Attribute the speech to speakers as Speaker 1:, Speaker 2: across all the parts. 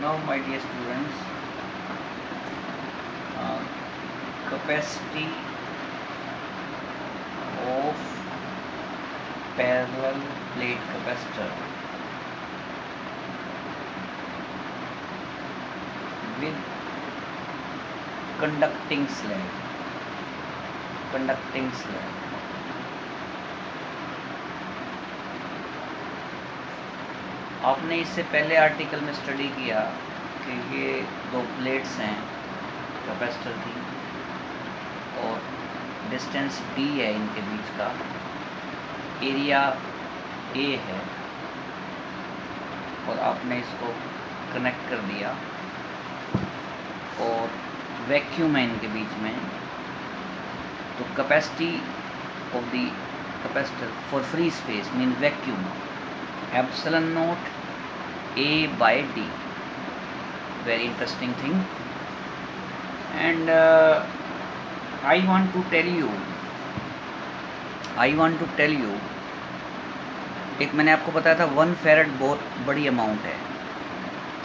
Speaker 1: Now my dear students, capacity of parallel plate capacitor with conducting slab. आपने इससे पहले article में study किया कि ये दो प्लेट्स हैं कैपेसिटर की और डिस्टेंस d है इनके बीच का, एरिया a है और आपने इसको कनेक्ट कर दिया और वैक्यूम है इनके बीच में। तो capacity of the capacitor for free space mean vacuum epsilon not a by d. Very interesting thing. And I want to tell you एक मैंने आपको बताया था 1 फैरेड बहुत बड़ी अमाउंट है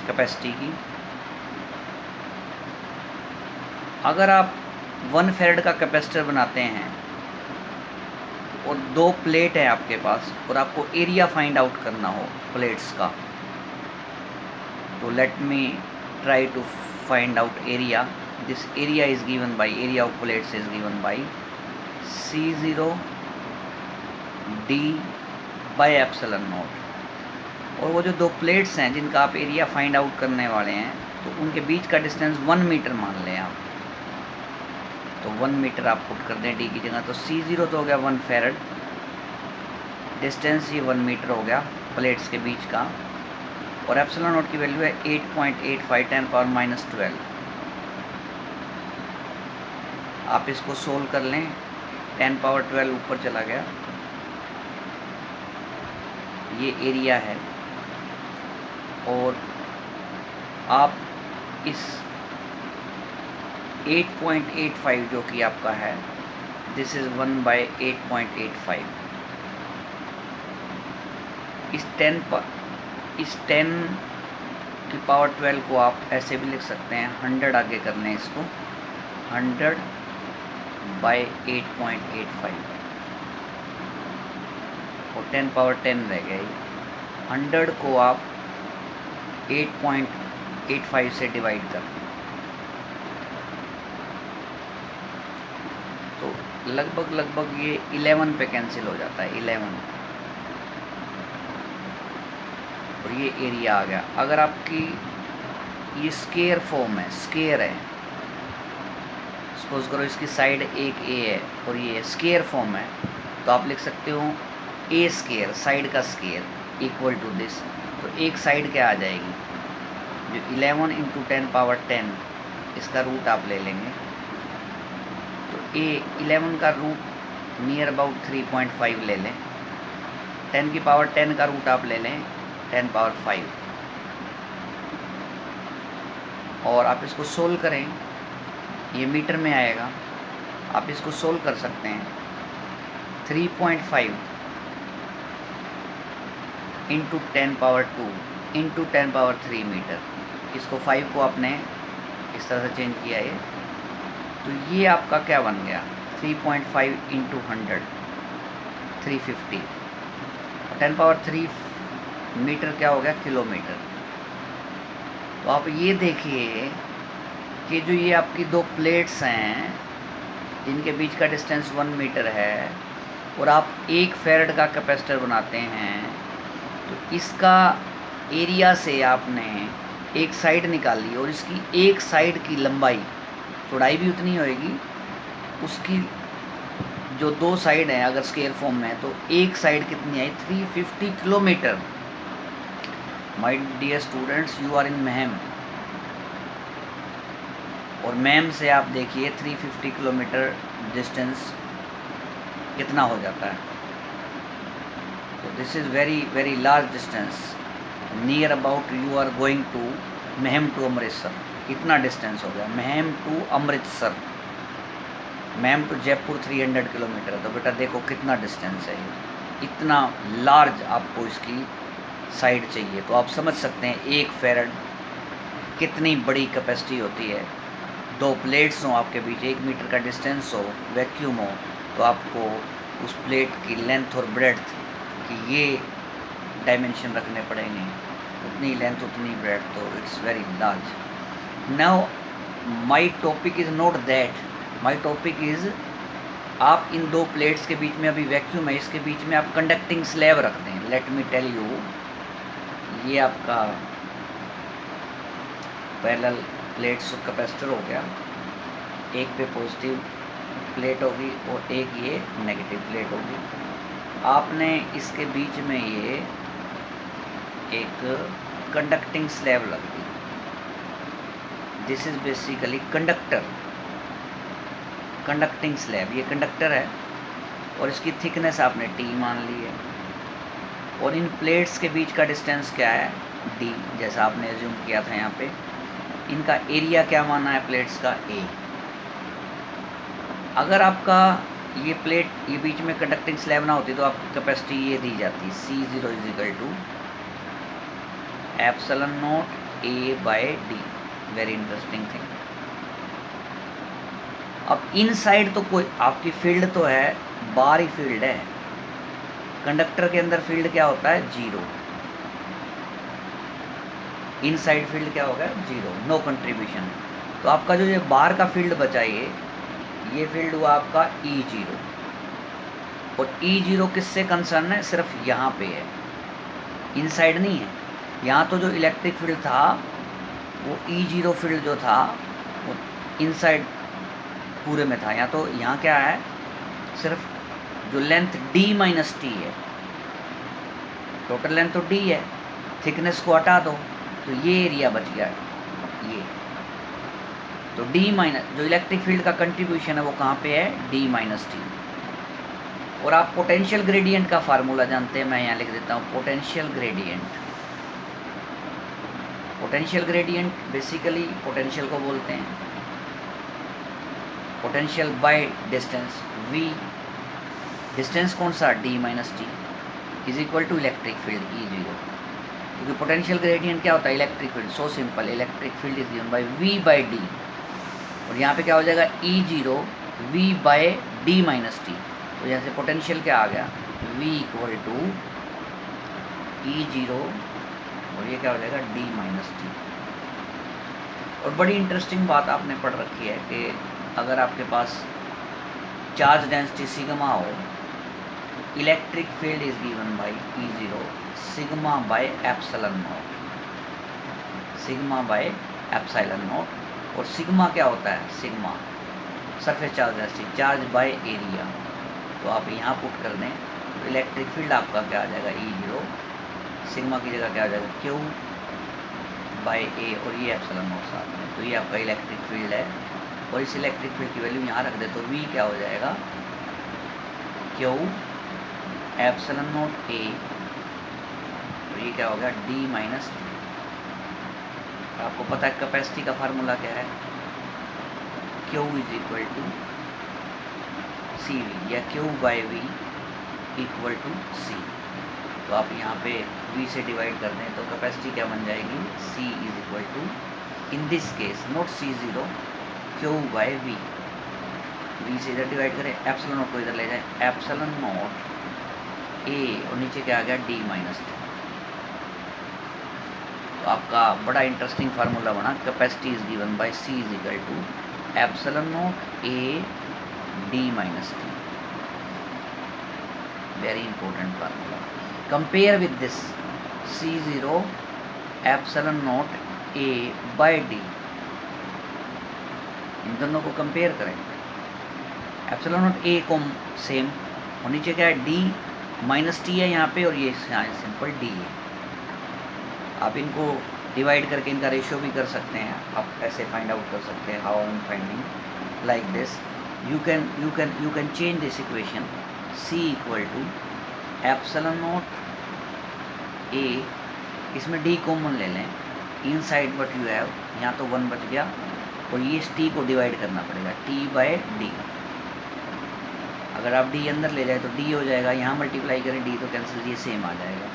Speaker 1: कैपेसिटी की। अगर आप 1 फैरेड का कैपेसिटर बनाते हैं और 2 प्लेट है आपके पास और आपको एरिया फाइंड आउट करना हो प्लेट्स का, तो let me try to find out area. This area is given by area of plates is given by C0 D by epsilon naught। और वो जो 2 प्लेट्स हैं जिनका आप एरिया फाइंड आउट करने वाले हैं तो उनके बीच का डिस्टेंस 1 मीटर मान लें आप। तो 1 मीटर आप पुट कर दें D की जगह। तो C0 तो हो गया 1 फैरेड, डिस्टेंस ये 1 मीटर हो गया प्लेट्स के बीच का, और एप्सिलॉन नॉट की वैल्यू है 8.85 10⁻⁻12। आप इसको सोल्व कर लें, 10⁻12 ऊपर चला गया, ये एरिया है। और आप इस 8.85 जो कि आपका है, दिस इज़ 1/8.85, इस 10 की पावर 12 को आप ऐसे भी लिख सकते हैं, 100 आगे करने इसको, 100/8.85 और 10⁻10 रह गया। 100 को आप 8.85 से डिवाइड कर दें तो लगभग ये 11 पे कैंसिल हो जाता है, 11, और ये एरिया आ गया। अगर आपकी ये स्केयर फॉर्म है, स्केयर है, सपोज करो इसकी साइड एक ए है और ये स्केयर फॉर्म है, तो आप लिख सकते हो ए स्केयर, साइड का स्केयर इक्वल टू दिस। तो एक साइड क्या आ जाएगी, जो 11 × 10⁻10 इसका रूट आप ले लेंगे, तो ए 11 का रूट नियर अबाउट 3.5 ले लें, 10 की पावर 10 का रूट आप ले लें 10⁻5, और आप इसको सोल्व करें, ये मीटर में आएगा, आप इसको सोल्व कर सकते हैं। 3.5 × 10⁻2 × 10⁻3 मीटर, इसको 5 को आपने इस तरह से चेंज किया है, तो ये आपका क्या बन गया, 3.5 × 100 350, 10⁻3 मीटर क्या हो गया, किलोमीटर। तो आप ये देखिए कि जो ये आपकी 2 प्लेट्स हैं जिनके बीच का डिस्टेंस 1 मीटर है और आप 1 फैरेड का कैपेसिटर बनाते हैं, तो इसका एरिया से आपने एक साइड निकाली और इसकी एक साइड की लंबाई, चौड़ाई भी उतनी होएगी, उसकी जो 2 साइड हैं अगर स्केयर फॉर्म में, तो एक साइड कितनी आई, 350 kilometre. My dear students, you are in Maham, और मैम से आप देखिए 350 किलोमीटर डिस्टेंस कितना हो जाता है। तो this is very large distance, near about you are going to Maham to Amritsar, इतना डिस्टेंस हो गया, Maham to Amritsar, Maham to Jaipur 300 kilometre है। तो बेटा देखो कितना डिस्टेंस है, इतना लार्ज आपको इसकी साइड चाहिए। तो आप समझ सकते हैं 1 फैरेड कितनी बड़ी कैपेसिटी होती है। दो प्लेट्स हों आपके बीच, 1 मीटर का डिस्टेंस हो, वैक्यूम हो, तो आपको उस प्लेट की लेंथ और ब्रेड्थ की ये डायमेंशन रखने पड़ेंगे, उतनी लेंथ उतनी ब्रेड्थ, तो it's very large. Now my topic is not that, my topic is आप इन दो प्लेट्स के बीच में, अभी वैक्यूम है, इसके बीच में आप कंडक्टिंग स्लैब रखते हैं। लेट मी टेल यू, ये आपका पैरेलल प्लेट्स कैपेसिटर हो गया, एक पे पॉजिटिव प्लेट होगी और एक ये नेगेटिव प्लेट होगी। आपने इसके बीच में ये एक कंडक्टिंग स्लैब लग दी। This is basically conductor, conducting slab, ये कंडक्टर है और इसकी थिकनेस आपने टी मान ली है। और इन प्लेट्स के बीच का डिस्टेंस क्या है, डी, जैसा आपने एज्यूम किया था यहाँ पे। इनका एरिया क्या माना है प्लेट्स का, ए। अगर आपका ये प्लेट, ये बीच में कंडक्टिंग स्लैब ना होती तो आपकी कैपेसिटी ये दी जाती, C0 is equal to epsilon not A by D. Very interesting thing. अब इनसाइड तो कोई आपकी फील्ड तो है, बाहरी फील्ड है। कंडक्टर के अंदर फील्ड क्या होता है, 0। इनसाइड फील्ड क्या होगा, 0, नो कंट्रीब्यूशन। तो आपका जो ये बाहर का फील्ड बचा, ये फील्ड हुआ आपका E0। और E0 किससे कंसर्न है, सिर्फ यहाँ पे है, इनसाइड नहीं है। यहाँ तो जो इलेक्ट्रिक फील्ड था वो E0 फील्ड जो था वो इनसाइड पूरे में था। यहाँ तो यहाँ क्या है, सिर्फ जो लेंथ D माइनस टी है, टोटल लेंथ तो D है, थिकनेस को हटा दो तो ये एरिया बच गया, ये। तो D माइनस, जो इलेक्ट्रिक फील्ड का कंट्रीब्यूशन है वो कहाँ पे है, D माइनस टी। और आप पोटेंशियल ग्रेडियंट का फार्मूला जानते हैं, मैं यहाँ लिख देता हूँ, potential gradient. Potential gradient basically potential को बोलते हैं, potential by distance V, distance कौन सा, D minus T, is equal to electric field E0। क्योंकि पोटेंशियल ग्रेडियंट क्या होता है, electric field, so simple, electric field is given by V by D. और यहाँ पे क्या हो जाएगा, E0 V by D minus T. तो यहाँ से पोटेंशियल क्या आ गया, V इक्वल टू E0 और ये क्या हो जाएगा, D माइनस टी। और बड़ी इंटरेस्टिंग बात आपने पढ़ रखी है कि अगर आपके पास चार्ज डेंसिटी सिग्मा हो, electric field is given by E0 sigma bye epsilon not, sigma bye epsilon not. और सिग्मा क्या होता है, sigma surface charge density, charge by area. तो आप यहाँ पुट कर दें तो इलेक्ट्रिक फील्ड आपका क्या आ जाएगा, E0 सिग्मा की जगह क्या आ जाएगा, Q बाय ए, और ये एप्सिलॉन नॉट साथ में। तो ये आपका इलेक्ट्रिक फील्ड है। और इस इलेक्ट्रिक फील्ड की वैल्यू यहाँ रख दे तो V क्या हो जाएगा, Q एप्सिलॉन नॉट ए, और ये क्या हो गया, D माइनस टी। आपको पता है कैपेसिटी का फार्मूला क्या है, Q is equal to CV या Q by V equal to C। तो आप यहाँ पे V से डिवाइड कर दें तो कैपेसिटी क्या बन जाएगी, C is equal to, in this case not C0, Q by V। V से इधर डिवाइड करें, एप्सिलॉन नॉट को इधर ले जाएं, एप्सिलॉन नॉट A और नीचे क्या आ गया, D माइनस टी। तो आपका बड़ा इंटरेस्टिंग फार्मूला बना, capacity is given by C is equal to epsilon not A D minus T. Very important formula. Compare with this C0 epsilon not A by D, इन दोनों को compare करें। Epsilon not A को same, और नीचे क्या है, D minus T है यहाँ पे, और ये सिंपल D है। आप इनको डिवाइड करके इनका रेशियो भी कर सकते हैं, आप ऐसे फाइंड आउट कर सकते हैं, how I am finding like this. You can change this equation, C equal to epsilon not A, इसमें D कॉमन ले लें, inside but you have, यहाँ तो 1 बच गया, और ये इस T को डिवाइड करना पड़ेगा, T बाय D। अगर आप D अंदर ले जाए तो D हो जाएगा, यहाँ मल्टीप्लाई करें D तो कैंसिल, ये सेम आ जाएगा।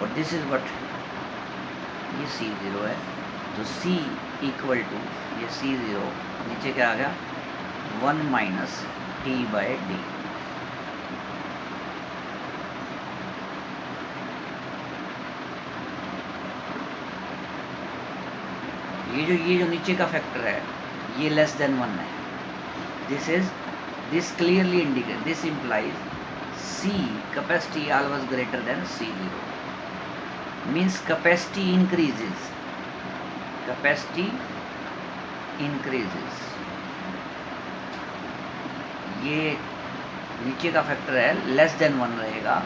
Speaker 1: और दिस इज वट, ये C0 है तो C इक्वल टू ये C0 नीचे क्या आ गया 1 माइनस T/D। ये जो नीचे का फैक्टर है ये लेस देन 1 है। This clearly indicate this implies C capacity always greater than C0 means capacity increases ये नीचे का फैक्टर है लेस देन 1 रहेगा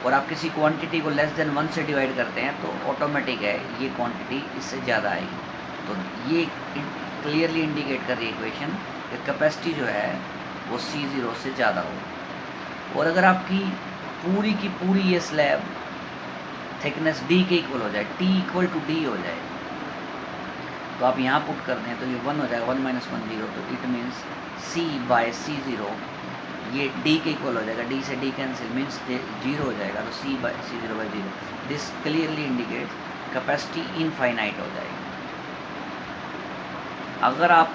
Speaker 1: और आप किसी क्वांटिटी को लेस देन 1 से डिवाइड करते हैं तो ऑटोमेटिक है ये क्वांटिटी इससे ज़्यादा आएगी। तो ये क्लियरली इंडिकेट कर रही है इक्वेशन कि कैपेसिटी जो है वो C0 से ज़्यादा हो। और अगर आपकी पूरी की पूरी ये स्लैब थिकनेस D के इक्वल हो जाए, T इक्वल टू D हो जाए, तो आप यहाँ पुट कर दें तो ये 1 हो जाएगा, 1 माइनस 1 0, तो it means C by C0 ये D के इक्वल हो जाएगा, D से D कैंसिल मीन्स 0 हो जाएगा, तो C by C0 by 0। This clearly indicates capacity infinite हो जाएगी। अगर आप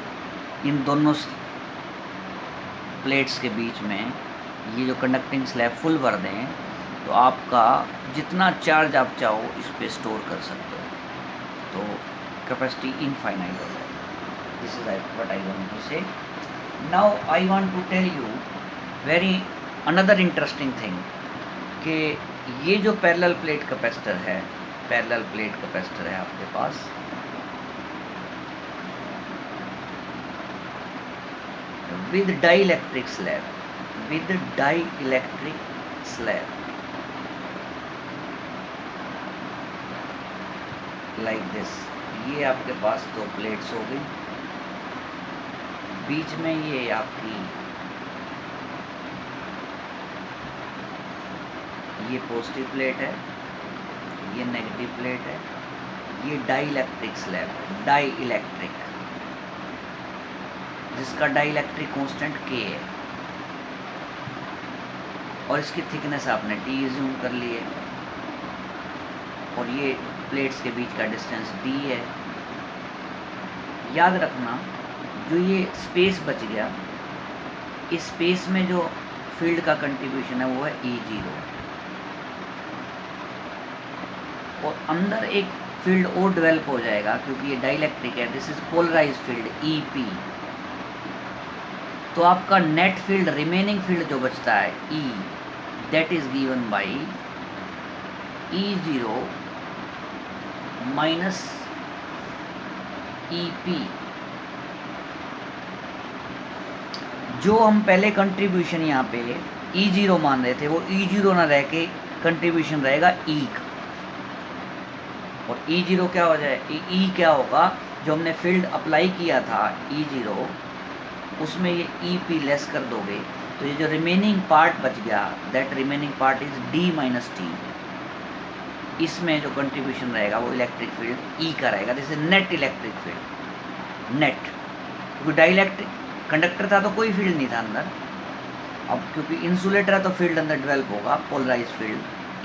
Speaker 1: इन दोनों प्लेट्स के बीच में ये जो कंडक्टिंग स्लैब फुल भर दें तो आपका जितना चार्ज आप चाहो इस पे स्टोर कर सकते हो, तो कैपेसिटी इनफाइनाइट हो जाएगी। This is what I want to say. Now I want to tell you very another interesting thing कि ये जो पैरेलल प्लेट कैपेसिटर है आपके पास, with dielectric slab like this। ये आपके पास दो प्लेट्स हो गई, बीच में ये आपकी ये पॉजिटिव प्लेट है, ये नेगेटिव प्लेट है, ये डाइलेक्ट्रिक स्लैब है, डाइलेक्ट्रिक, जिसका डाइलेक्ट्रिक कांस्टेंट K है और इसकी थिकनेस आपने D ज़ूम कर ली है और ये प्लेट्स के बीच का डिस्टेंस D है। याद रखना जो ये स्पेस बच गया, इस स्पेस में जो फील्ड का कंट्रीब्यूशन है वो है E0 और अंदर एक फील्ड और डेवलप हो जाएगा क्योंकि ये डाइलेक्ट्रिक है, this is polarised field EP। तो आपका नेट फील्ड रिमेनिंग फील्ड जो बचता है E that is given by E0 minus EP। जो हम पहले कंट्रीब्यूशन यहाँ पे E0 मान रहे थे वो E0 ना रह के कंट्रीब्यूशन रहेगा E का, और E0 क्या हो जाए, E क्या होगा, जो हमने फील्ड अप्लाई किया था E0 उसमें ये EP लेस कर दोगे तो ये जो रिमेनिंग पार्ट बच गया that remaining part is D minus T। इसमें जो कंट्रीब्यूशन रहेगा वो इलेक्ट्रिक फील्ड E का रहेगा, जैसे नेट इलेक्ट्रिक फील्ड नेट, क्योंकि डाइलेक्ट्रिक कंडक्टर था तो कोई फील्ड नहीं था अंदर, अब क्योंकि इंसुलेटर है तो फील्ड अंदर डेवलप होगा, पोलराइज फील्ड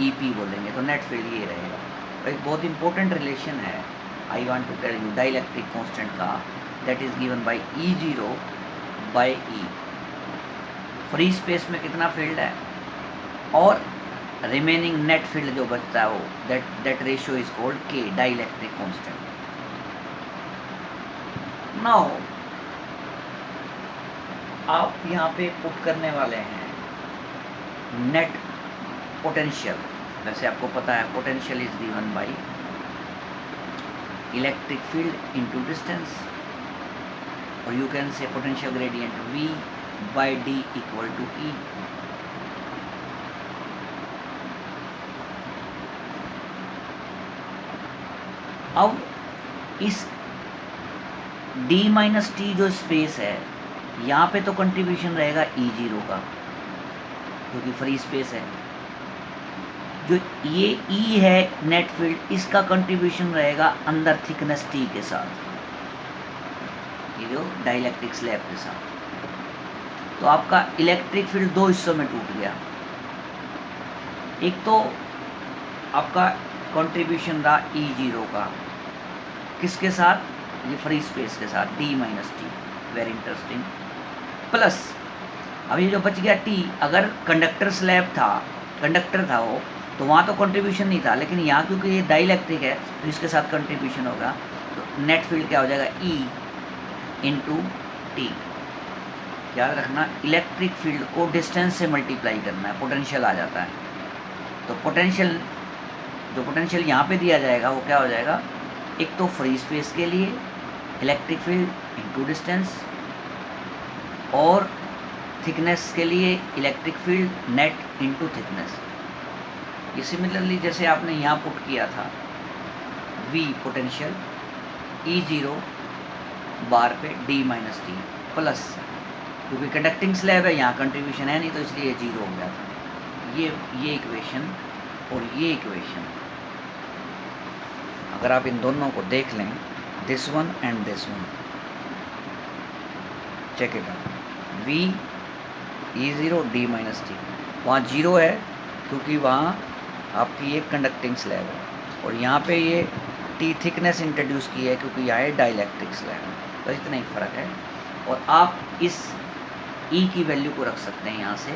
Speaker 1: EP बोलेंगे, तो नेट फील्ड ये रहेगा। तो एक बहुत इंपॉर्टेंट रिलेशन है I want to tell you dielectric constant का, that is given by E0 by E। Free space में कितना फील्ड है और रिमेनिंग नेट फील्ड जो बचता है वो that ratio is called K, dielectric constant. Now आप यहाँ पे पुट करने वाले हैं नेट पोटेंशियल। वैसे आपको पता है potential is given by electric field into distance, और you can say potential gradient V by D equal to E। अब इस D माइनस T जो स्पेस है यहाँ पे तो कंट्रीब्यूशन रहेगा E0 का क्योंकि फ्री स्पेस है, जो ये E है नेट फील्ड इसका कंट्रीब्यूशन रहेगा अंदर थिकनेस T के साथ, ये जो डाइलेक्ट्रिक स्लैब के साथ। तो आपका इलेक्ट्रिक फील्ड दो हिस्सों में टूट गया, एक तो आपका कंट्रीब्यूशन रहा E0 का किसके साथ, ये फ्री स्पेस के साथ, d minus T, very interesting. Plus अब ये जो बच गया t, अगर कंडक्टर स्लैब था, कंडक्टर था वो, तो वहाँ तो कंट्रीब्यूशन नहीं था, लेकिन यहाँ क्योंकि ये डाइलेक्ट्रिक है तो इसके साथ कंट्रीब्यूशन होगा, तो नेट फील्ड क्या हो जाएगा, E इंटू टी। याद रखना इलेक्ट्रिक फील्ड को डिस्टेंस से मल्टीप्लाई करना है, पोटेंशियल आ जाता है। तो पोटेंशियल, जो पोटेंशियल यहाँ पे दिया जाएगा वो क्या हो जाएगा, एक तो फ्री स्पेस के लिए इलेक्ट्रिक फील्ड इंटू डिस्टेंस, और थिकनेस के लिए electric field net into thickness. ये सिमिलरली जैसे आपने यहाँ पुट किया था V पोटेंशियल E0 बार पे d माइनस टी प्लस, क्योंकि कंडक्टिंग स्लैब है यहाँ कंट्रीब्यूशन है नहीं तो इसलिए 0 हो गया था। ये इक्वेशन और ये इक्वेशन अगर आप इन दोनों को देख लें, this one and this one, check it out, V E0 d minus T, वहाँ 0 है क्योंकि वहाँ आपकी एक कंडक्टिंग स्लैब है, और यहाँ पे ये T थिकनेस इंट्रोड्यूस की है क्योंकि यहाँ है डाइलेक्ट्रिक स्लैब है, तो इतना ही फ़र्क है। और आप इस E की वैल्यू को रख सकते हैं यहाँ से,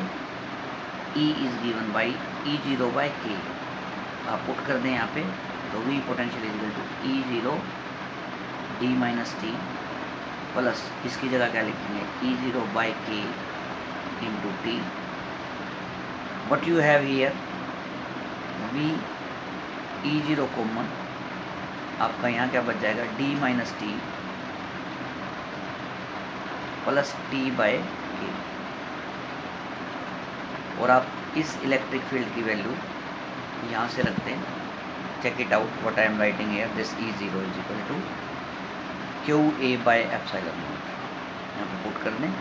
Speaker 1: E is given by E0 by K, आप पुट कर दें यहाँ पे, तो V potential is equal to E0 d minus T plus इसकी जगह क्या लिखेंगे, E0 by K into T. What you have here, V E0 common, आपका यहाँ क्या बच जाएगा, d minus T plus T by K, और आप इस इलेक्ट्रिक फील्ड की वैल्यू यहाँ से रखते हैं, check it out what I am writing here, this E0 is equal to Q A by epsilon not, यहाँ पे पुट कर दें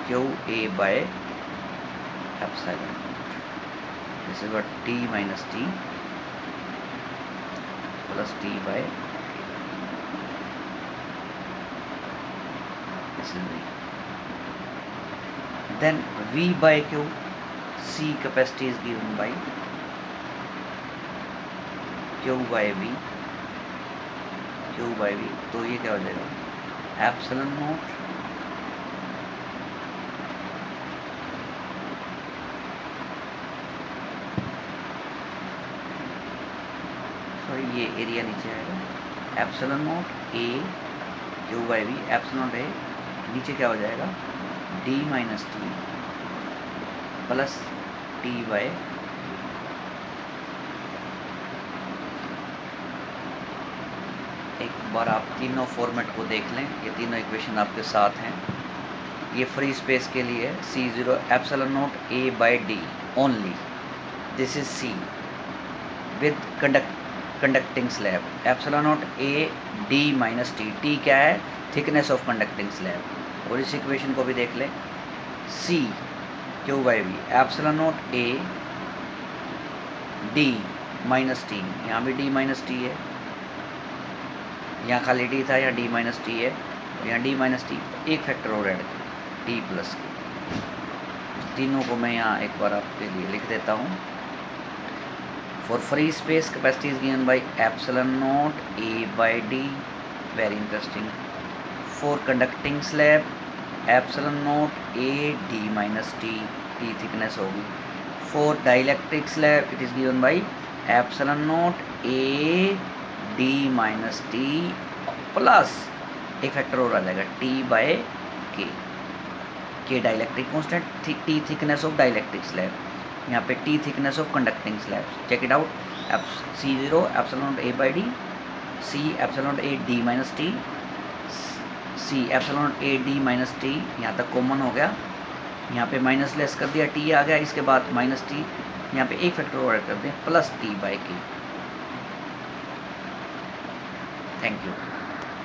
Speaker 1: Q A by epsilon not, this is what T minus T plus T by this is V, then V by Q, C capacity is given by Q by V, Q by V, तो ये क्या हो जाएगा, epsilon not sorry ये area नीचे आएगा, epsilon not A Q by V, epsilon not A, नीचे क्या हो जाएगा, d minus T plus T by, एक बार आप तीनों फॉर्मेट को देख लें, ये तीनों इक्वेशन आपके साथ हैं। ये फ्री स्पेस के लिए C0 epsilon not A by D only, this is C with conducting slab, epsilon not A D minus T, T क्या है, थिकनेस ऑफ कंडक्टिंग स्लैब। और इस इक्वेशन को भी देख लें, C Q by V epsilon not A D minus T, यहाँ भी D माइनस टी है, यहाँ खाली D था, यहाँ D माइनस टी है, और यहाँ D माइनस टी, एक फैक्टर और ऐड T प्लस के, तीनों को मैं यहाँ एक बार आपके लिए लिख देता हूँ। For free space capacity is given by epsilon not A by D, very interesting. For conducting slab epsilon not A D minus T, T thickness होगी। For dielectric slab it is given by epsilon not A D minus T plus एक factor और आ जाएगा T by K dielectric constant, T thickness of dielectric slab, यहाँ पे T thickness of conducting slab, check it out, C0 epsilon not A by D, C epsilon not A D minus T, C epsilon A D minus T, यहाँ तक common हो गया, यहाँ पे minus less कर दिया, T आ गया, इसके बाद माइनस टी, यहाँ पे एक फैक्टर और कर दें प्लस T बाई के। Thank you.